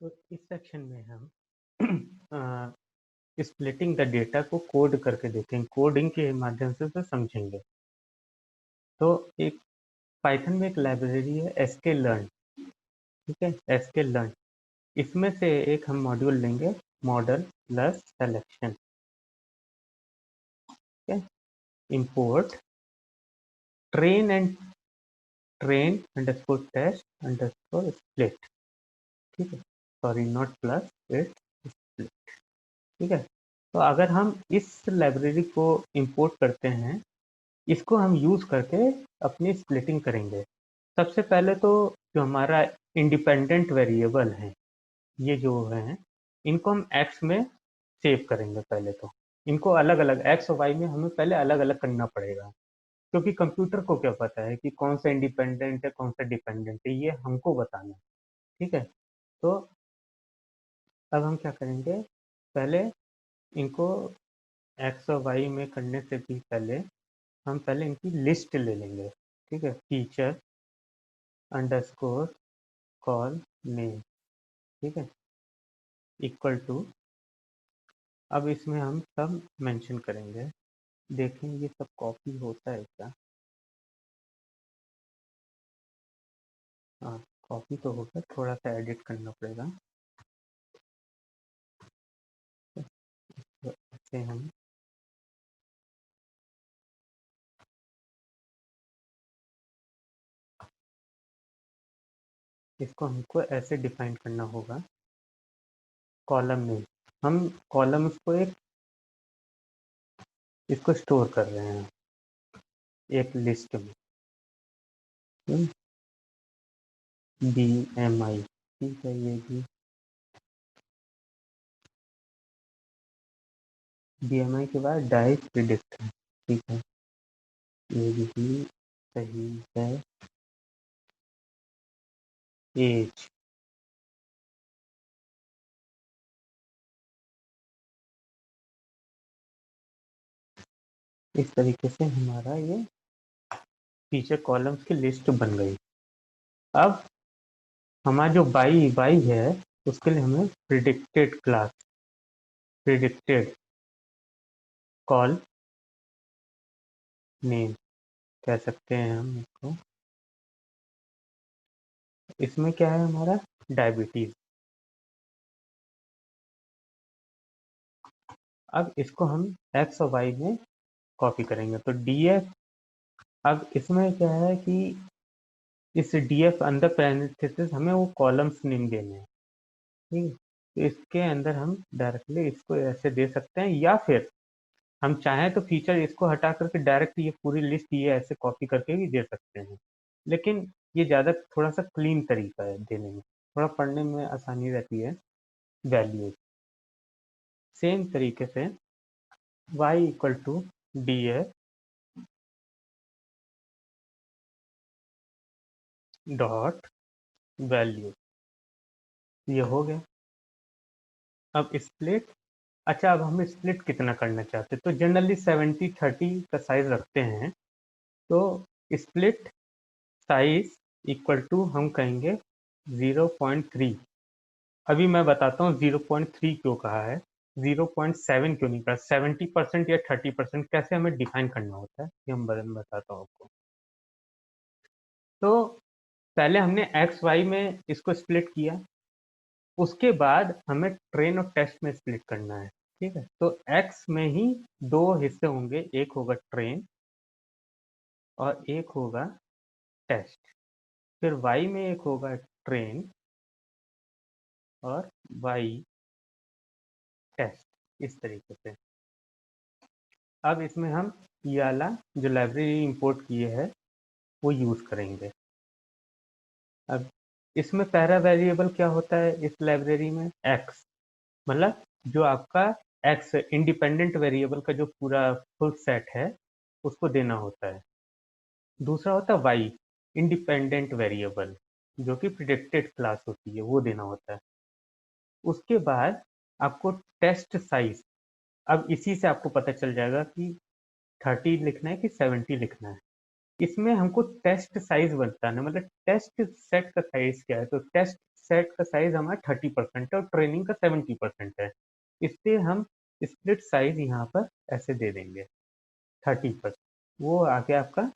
तो इस सेक्शन में हम स्प्लिटिंग द डेटा को कोड करके देखेंगे, कोडिंग के माध्यम से तो समझेंगे। तो एक पाइथन में एक लाइब्रेरी है sklearn, ठीक है, sklearn। इसमें से एक हम मॉड्यूल लेंगे, मॉडल प्लस सिलेक्शन, ठीक है। Import train underscore test underscore split, ठीक है, sorry not plus, it's split, ठीक है। तो अगर हम इस लाइब्रेरी को इंपोर्ट करते हैं, इसको हम यूज करके अपनी स्प्लिटिंग करेंगे। सबसे पहले तो जो हमारा इंडिपेंडेंट वेरिएबल है, ये जो है, इनको हम एक्स में सेव करेंगे। पहले तो इनको अलग अलग एक्स और वाई में हमें पहले अलग अलग करना पड़ेगा, क्योंकि कंप्यूटर को क्या पता है कि कौन सा इंडिपेंडेंट है कौन सा डिपेंडेंट है, ये हमको बताना है, ठीक है। तो अब हम क्या करेंगे, पहले इनको एक्स और वाई में करने से भी पहले हम पहले इनकी लिस्ट ले लेंगे, ठीक है। टीचर अंडरस्कोर कॉल नेम, ठीक है, इक्वल टू, अब इसमें हम सब मेंशन करेंगे। देखें ये सब कॉपी होता है क्या? हाँ, कॉपी तो होगा, थोड़ा सा एडिट करना पड़ेगा। तो ऐसे हम इसको हमको ऐसे डिफाइन करना होगा, कॉलम में हम कॉलम्स को एक इसको स्टोर कर रहे हैं एक लिस्ट में, BMI, ठीक है। ये भी BMI के बाद डाइस प्रिडिक्ट है, ठीक है, ये भी सही है। एज, इस तरीके से हमारा ये फीचर कॉलम्स की लिस्ट बन गई। अब हमारा जो बाई बाई है, उसके लिए हमें predicted class, predicted call name कह सकते हैं हम इसको। इसमें क्या है हमारा, डायबिटीज। अब इसको हम एक्स और वाई में कॉपी करेंगे, तो DF। अब इसमें क्या है कि इस DF अंदर पैरेंथेसिस हमें वो कॉलम्स नेम देने हैं, ठीक है। तो इसके अंदर हम डायरेक्टली इसको ऐसे दे सकते हैं, या फिर हम चाहें तो फीचर इसको हटा करके डायरेक्ट ये पूरी लिस्ट ये ऐसे कॉपी करके भी दे सकते हैं, लेकिन ये ज़्यादा थोड़ा सा क्लीन तरीका है देने में, थोड़ा पढ़ने में आसानी रहती है। वैल्यूज सेम तरीके से y equal to DF dot value, ये हो गया। अब स्प्लिट, अच्छा अब हम स्प्लिट कितना करना चाहते हैं, तो जनरली 70-30 का साइज रखते हैं। तो स्प्लिट साइज इक्वल टू हम कहेंगे 0.3। अभी मैं बताता हूँ 0.3 क्यों कहा है, 0.7 क्यों नहीं कहा, 70% या 30% कैसे हमें डिफाइन करना होता है, ये हम बताता हूँ आपको। तो पहले हमने एक्स वाई में इसको स्प्लिट किया, उसके बाद हमें ट्रेन और टेस्ट में स्प्लिट करना है, ठीक है। तो एक्स में ही दो हिस्से होंगे, एक होगा ट्रेन और एक होगा टेस्ट। फिर वाई में एक होगा ट्रेन और वाई टेस्ट, इस तरीके से। अब इसमें हम ये वाला जो लाइब्रेरी इंपोर्ट किए है वो यूज करेंगे। अब इसमें पहला वेरिएबल क्या होता है इस लाइब्रेरी में, एक्स, मतलब जो आपका एक्स इंडिपेंडेंट वेरिएबल का जो पूरा फुल सेट है उसको देना होता है। दूसरा होता है वाई, इंडिपेंडेंट वेरिएबल, जो कि प्रिडिक्टेड क्लास होती है, वो देना होता है। उसके बाद आपको टेस्ट साइज, अब इसी से आपको पता चल जाएगा कि 30 लिखना है कि 70 लिखना है। इसमें हमको टेस्ट साइज बताना, मतलब टेस्ट सेट का साइज क्या है। तो टेस्ट सेट का साइज हमारा 30% है और ट्रेनिंग का 70% है। इसलिए हम स्प्लिट साइज यहाँ पर ऐसे दे देंगे 30%। वो आ गया आपका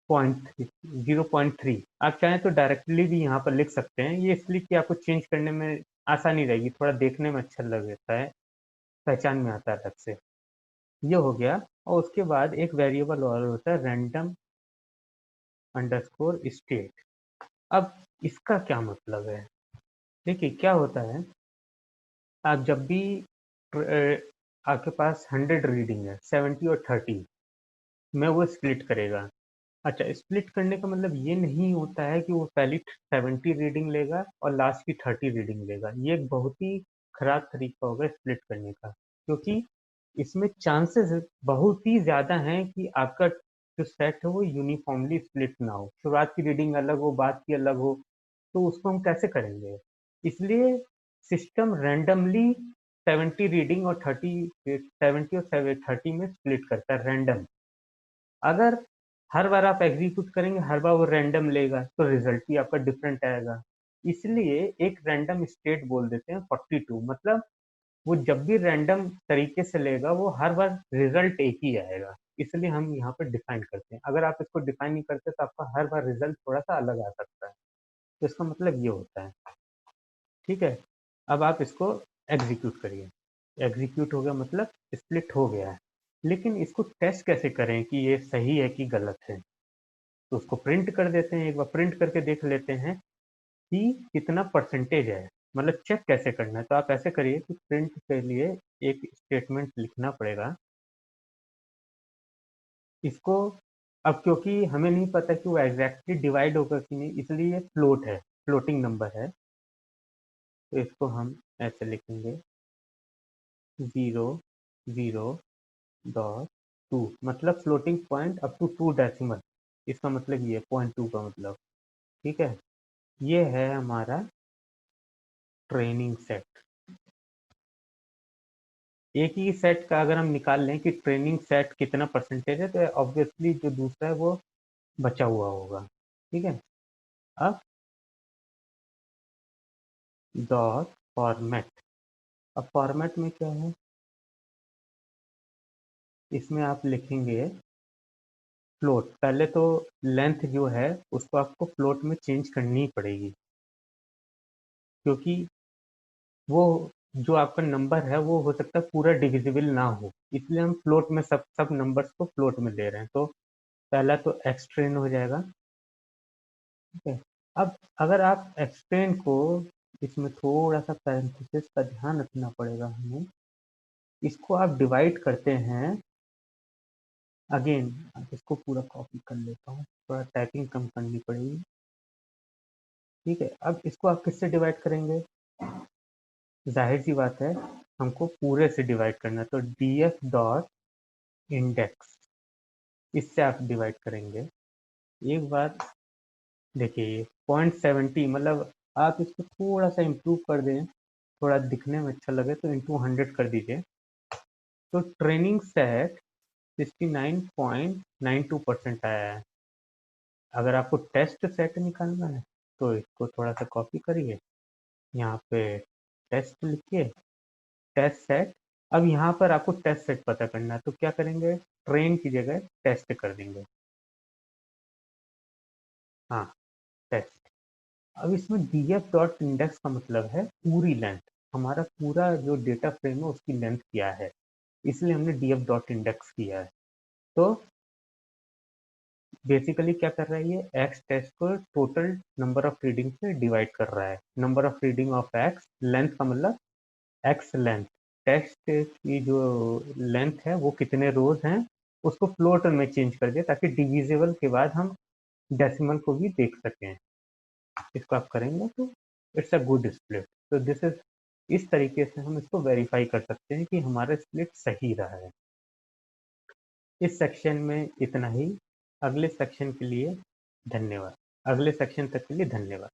0.3। आप चाहें तो डायरेक्टली भी यहाँ पर लिख सकते हैं, ये इसलिए कि आपको चेंज करने में आसानी रहेगी, थोड़ा देखने में अच्छा लगता है, पहचान में आता है अलग से। ये हो गया। और उसके बाद एक वेरिएबल और होता है रैंडम अंडरस्कोर स्टेट। अब इसका क्या मतलब है? देखिए क्या होता है, आप जब भी आपके पास 100 रीडिंग है, 70 और 30 में वो स्प्लिट करेगा। अच्छा, स्प्लिट करने का मतलब ये नहीं होता है कि वो पहली 70 रीडिंग लेगा और लास्ट की 30 रीडिंग लेगा। ये एक बहुत ही खराब तरीका होगा स्प्लिट करने का, क्योंकि इसमें चांसेस बहुत ही ज़्यादा हैं कि आपका जो सेट है वो यूनिफॉर्मली स्प्लिट ना हो, शुरुआत की रीडिंग अलग हो, बाद की अलग हो, तो उसको हम कैसे करेंगे? इसलिए सिस्टम रैंडमली 70 रीडिंग और 30, 70 और 30 में स्प्लिट करता है रैंडम। अगर हर बार आप एग्जीक्यूट करेंगे, हर बार वो रैंडम लेगा, तो रिजल्ट भी आपका डिफरेंट आएगा। इसलिए एक रैंडम स्टेट बोल देते हैं 42, मतलब वो जब भी रैंडम तरीके से लेगा वो हर बार रिजल्ट एक ही आएगा। इसलिए हम यहाँ पर डिफाइन करते हैं। अगर आप इसको डिफाइन नहीं करते तो आपका हर बार रिजल्ट थोड़ा सा अलग आ सकता है। तो इसका मतलब ये होता है। ठीक है, अब आप इसको एग्जीक्यूट करिए। एग्जीक्यूट हो गया मतलब स्प्लिट हो गया है। लेकिन इसको टेस्ट कैसे करें कि ये सही है कि गलत है? तो उसको प्रिंट कर देते हैं, एक बार प्रिंट करके देख लेते हैं कि कितना परसेंटेज है, मतलब चेक कैसे करना है। तो आप ऐसे करिए कि प्रिंट के लिए एक स्टेटमेंट लिखना पड़ेगा इसको। अब क्योंकि हमें नहीं पता कि वो एग्जैक्टली डिवाइड होगा कि नहीं, इसलिए ये फ्लोट है, फ्लोटिंग नंबर है। तो इसको हम ऐसे लिखेंगे 0.0.2, मतलब floating point up to 2 decimal. इसका मतलब ये 0.2 का मतलब। ठीक है, ये है हमारा ट्रेनिंग सेट। एक ही सेट का अगर हम निकाल लें कि ट्रेनिंग सेट कितना परसेंटेज है, तो ऑब्वियसली जो दूसरा है वो बचा हुआ होगा। ठीक है, अब डॉट फॉर्मेट। अब फॉर्मेट में क्या है, इसमें आप लिखेंगे फ्लोट। पहले तो लेंथ जो है उसको आपको फ्लोट में चेंज करनी पड़ेगी, क्योंकि वो जो आपका नंबर है वो हो सकता है पूरा डिविजिबल ना हो, इसलिए हम फ्लोट में सब सब नंबर्स को फ्लोट में ले रहे हैं। तो पहला तो एक्सट्रेन हो जाएगा। ठीक है, अब अगर आप एक्सट्रेन को, इसमें थोड़ा सा पैरेंथेसिस का ध्यान रखना पड़ेगा हमें। इसको आप डिवाइड करते हैं, अगेन इसको पूरा कॉपी कर लेता हूँ, थोड़ा टाइपिंग कम करनी पड़ेगी। ठीक है, अब इसको आप किससे डिवाइड करेंगे? जाहिर सी बात है हमको पूरे से डिवाइड करना है, तो df डॉट इंडेक्स, इससे आप डिवाइड करेंगे। एक बार देखिए 0.70, मतलब आप इसको थोड़ा सा इम्प्रूव कर दें, थोड़ा दिखने में अच्छा लगे, तो इंटू 100 कर दीजिए। तो ट्रेनिंग सेट 69.92% आया है। अगर आपको टेस्ट सेट निकालना है तो इसको थोड़ा सा कॉपी करिए, यहाँ पे टेस्ट लिखिए, टेस्ट सेट। अब यहाँ पर आपको टेस्ट सेट पता करना है, तो क्या करेंगे, ट्रेन की जगह टेस्ट कर देंगे। हाँ, टेस्ट। अब इसमें df डॉट इंडेक्स का मतलब है पूरी लेंथ, हमारा पूरा जो डेटा फ्रेम है उसकी लेंथ क्या है, इसलिए हमने df डॉट इंडेक्स किया है। तो बेसिकली क्या कर रहा है, ये एक्स टेस्ट को टोटल नंबर ऑफ रीडिंग से डिवाइड कर रहा है। Number of reading of x, length का मतलब एक्स लेंथ, टेक्स्ट की जो लेंथ है वो कितने रोज हैं उसको फ्लोट में चेंज कर दिया, ताकि डिविजिबल के बाद हम डेसिमल को भी देख सकें। इसको आप करेंगे तो इट्स अ गुड स्प्लिट। तो दिस इज, इस तरीके से हम इसको वेरीफाई कर सकते हैं कि हमारा स्प्लिट सही रहा है। इस सेक्शन में इतना ही। अगले सेक्शन के लिए धन्यवाद, अगले सेक्शन तक के लिए धन्यवाद।